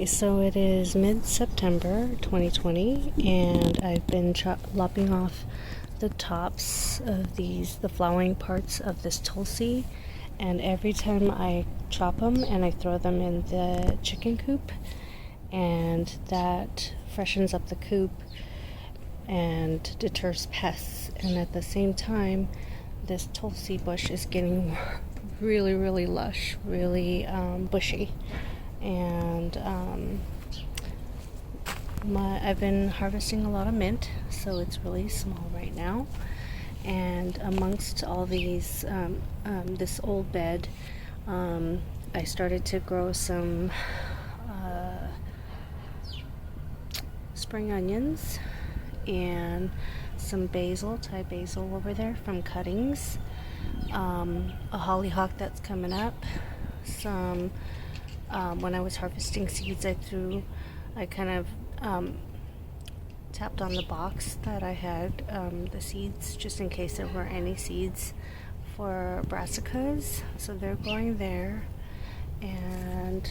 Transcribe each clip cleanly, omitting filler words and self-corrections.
Okay, so it is mid-September 2020, and I've been lopping off the tops of the flowering parts of this Tulsi, and every time I chop them and I throw them in the chicken coop, and that freshens up the coop and deters pests, and at the same time this Tulsi bush is getting really, really lush, really bushy. And I've been harvesting a lot of mint, so it's really small right now. And amongst all these, this old bed, I started to grow some spring onions and some basil, Thai basil over there from cuttings, a hollyhock that's coming up, some when I was harvesting seeds, I kind of tapped on the box that I had the seeds, just in case there were any seeds for brassicas. So they're going there, and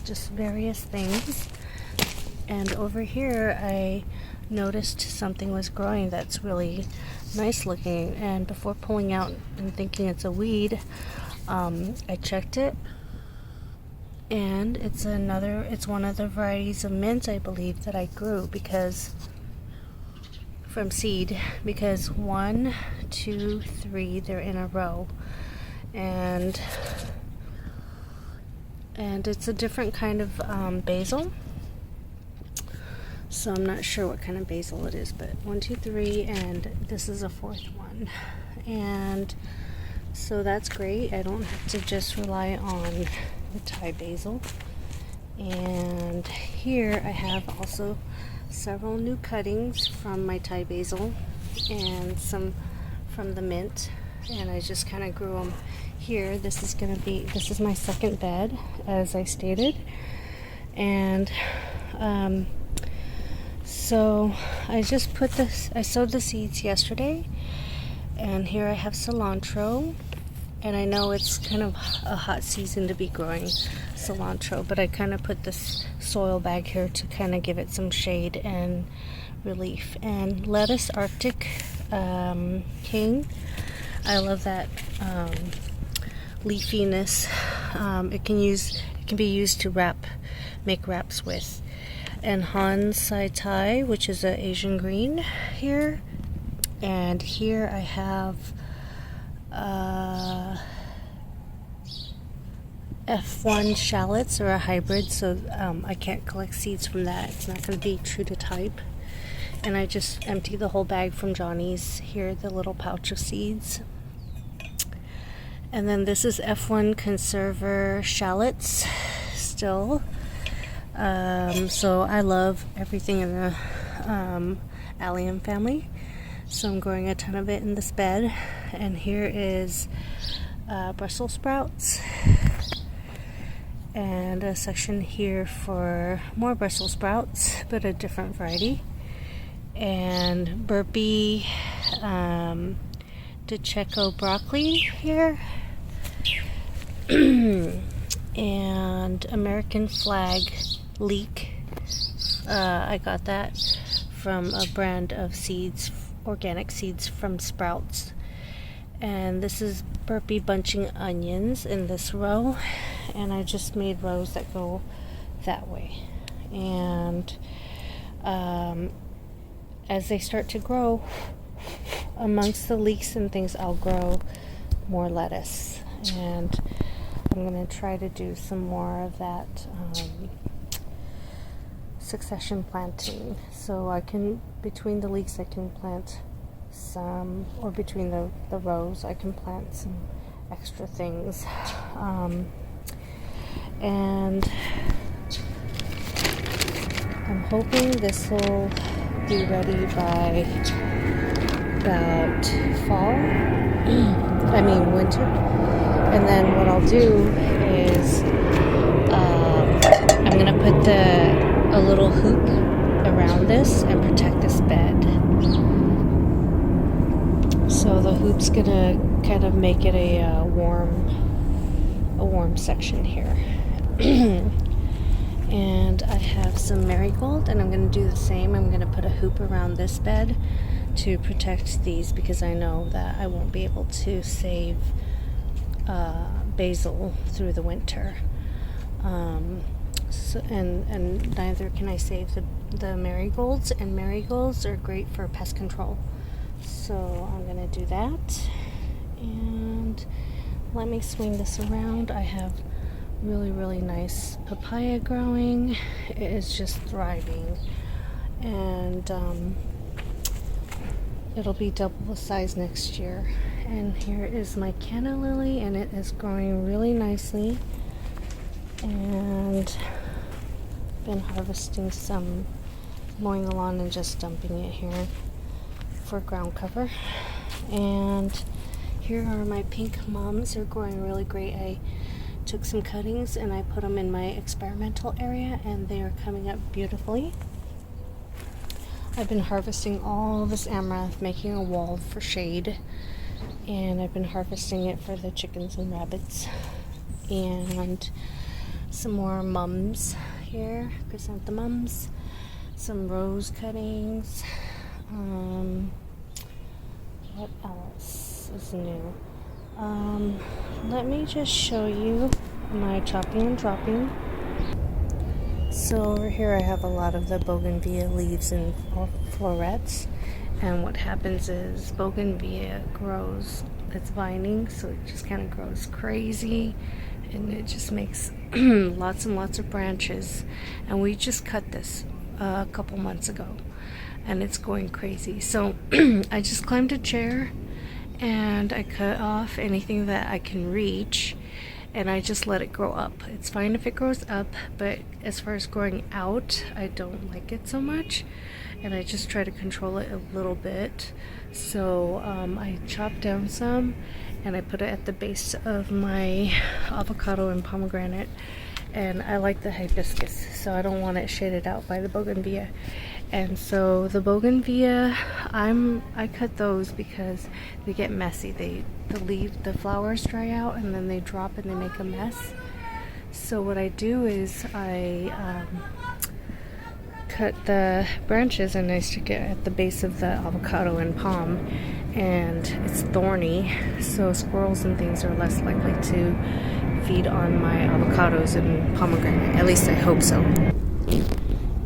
just various things. And over here, I noticed something was growing that's really nice looking. And before pulling out and thinking it's a weed, I checked it. And it's one of the varieties of mint, I believe, that I grew from seed, because 1, 2, 3, they're in a row, and it's a different kind of basil. So I'm not sure what kind of basil it is, but 1, 2, 3, and this is a 4th one, and so that's great. I don't have to just rely on the Thai basil. And here I have also several new cuttings from my Thai basil and some from the mint, and I just kind of grew them here. This is my second bed, as I stated, and so I sowed the seeds yesterday, and here I have cilantro. And I know it's kind of a hot season to be growing cilantro, but I kind of put this soil bag here to kind of give it some shade and relief. And lettuce Arctic King, I love that leafiness. It can be used to make wraps with. And Han Sai Tai, which is an Asian green here. And here I have F1 shallots, or a hybrid, so I can't collect seeds from that. It's not going to be true to type. And I just emptied the whole bag from Johnny's here, the little pouch of seeds. And then this is F1 conserver shallots still. So I love everything in the allium family. So I'm growing a ton of it in this bed. And here is Brussels sprouts, and a section here for more Brussels sprouts, but a different variety. And burpee DeCheco broccoli here. And American flag leek. I got that from a brand of seeds, organic seeds from Sprouts. And this is burpee bunching onions in this row, and I just made rows that go that way. And as they start to grow, amongst the leeks and things, I'll grow more lettuce, and I'm going to try to do some more of that succession planting. So I can, between the leeks, I can plant some, or between the rows, I can plant some extra things. And I'm hoping this will be ready by about winter. And then what I'll do is I'm gonna put a little hoop around this and protect this bed. So the hoop's gonna kind of make it a warm section here. And I have some marigold, and I'm going to do the same. I'm going to put a hoop around this bed to protect these because I know that I won't be able to save basil through the winter. And neither can I save the marigolds, and marigolds are great for pest control. So I'm going to do that. And let me swing this around. I have really nice papaya growing. It is just thriving. And it'll be double the size next year. And here is my canna lily, and it is growing really nicely. And been harvesting some, mowing the lawn and just dumping it here for ground cover. And here are my pink mums. They're growing really great. I took some cuttings and I put them in my experimental area, and they are coming up beautifully. I've been harvesting all this amaranth, making a wall for shade, and I've been harvesting it for the chickens and rabbits. And some more mums here, chrysanthemums, some rose cuttings. What else is new? Let me just show you my chopping and dropping. So over here I have a lot of the bougainvillea leaves and florets, and what happens is bougainvillea grows, it's vining, so it just kind of grows crazy, and it just makes lots and lots of branches. And we just cut this a couple months ago, and it's going crazy. So I just climbed a chair and I cut off anything that I can reach, and I just let it grow up. It's fine if it grows up, but as far as growing out, I don't like it so much, and I just try to control it a little bit. So I chopped down some and I put it at the base of my avocado and pomegranate, and I like the hibiscus, so I don't want it shaded out by the bougainvillea. And so the bougainvillea, I cut those because they get messy. The flowers dry out and then they drop and they make a mess. So what I do is I cut the branches and I stick it at the base of the avocado and palm, and it's thorny, so squirrels and things are less likely to feed on my avocados and pomegranate. At least I hope so.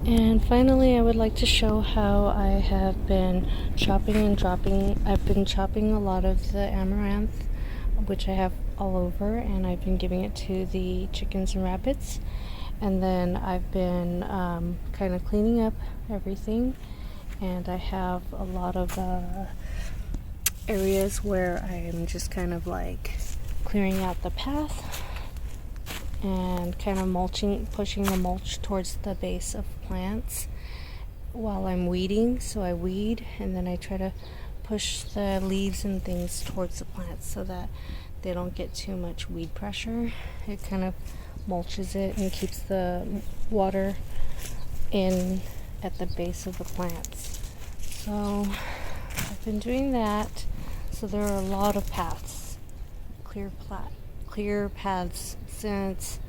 And finally, I would like to show how I have been chopping and dropping. I've been chopping a lot of the amaranth, which I have all over, and I've been giving it to the chickens and rabbits. And then I've been kind of cleaning up everything, and I have a lot of areas where I am just kind of like clearing out the path and kind of mulching, pushing the mulch towards the base of plants while I'm weeding. So I weed, and then I try to push the leaves and things towards the plants so that they don't get too much weed pressure. It kind of mulches it and keeps the water in at the base of the plants. So I've been doing that. So there are a lot of paths, clear paths, since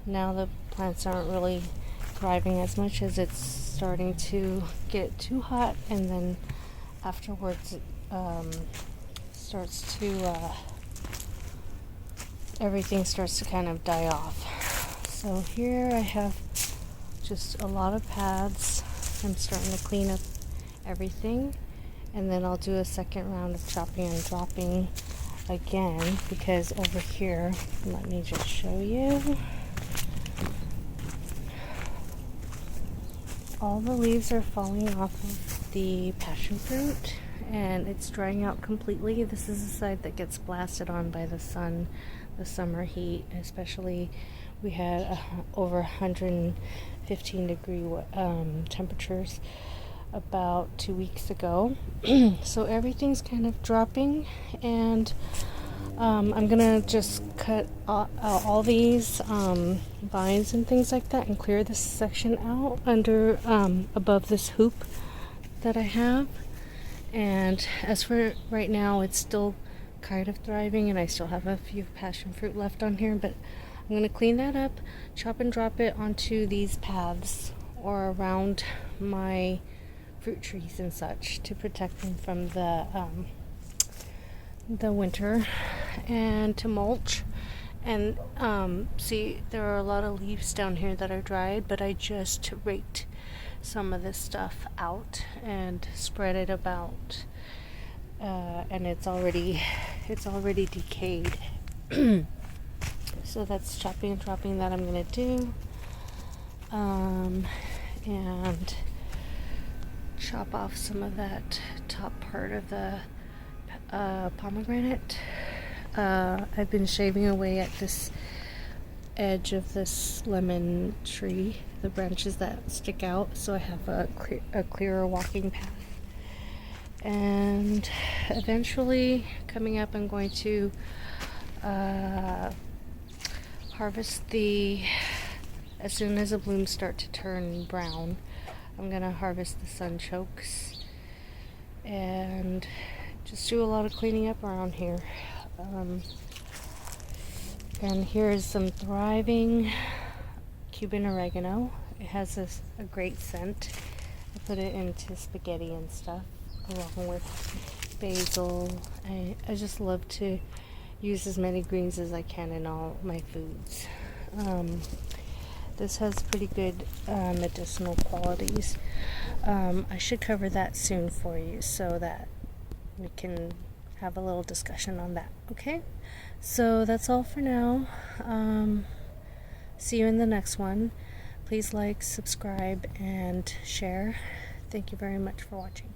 now the plants aren't really thriving as much as it's starting to get too hot, and then afterwards it starts to everything starts to kind of die off. So here I have just a lot of paths. I'm starting to clean up everything, and then I'll do a second round of chopping and dropping again, because over here, let me just show you, all the leaves are falling off of the passion fruit and it's drying out completely. This is the side that gets blasted on by the sun, the summer heat, especially. We had over 115 degree temperatures about 2 weeks ago. So everything's kind of dropping, and I'm gonna just cut all these vines and things like that and clear this section out under above this hoop that I have. And as for right now, it's still kind of thriving, and I still have a few passion fruit left on here, but I'm going to clean that up, chop and drop it onto these paths or around my fruit trees and such to protect them from the winter, and to mulch. And see, there are a lot of leaves down here that are dried, but I just raked some of this stuff out and spread it about, and it's already decayed. So that's chopping and dropping that I'm gonna do, and chop off some of that top part of the pomegranate. I've been shaving away at this edge of this lemon tree, the branches that stick out, so I have a clearer walking path. And eventually, coming up, I'm going to harvest as soon as the blooms start to turn brown, I'm going to harvest the sunchokes and just do a lot of cleaning up around here. And here's some thriving Cuban oregano. It has a great scent. I put it into spaghetti and stuff, along with basil. I just love to use as many greens as I can in all my foods. This has pretty good medicinal qualities. I should cover that soon for you so that we can have a little discussion on that. Okay, so that's all for now. See you in the next one. Please like, subscribe, and share. Thank you very much for watching.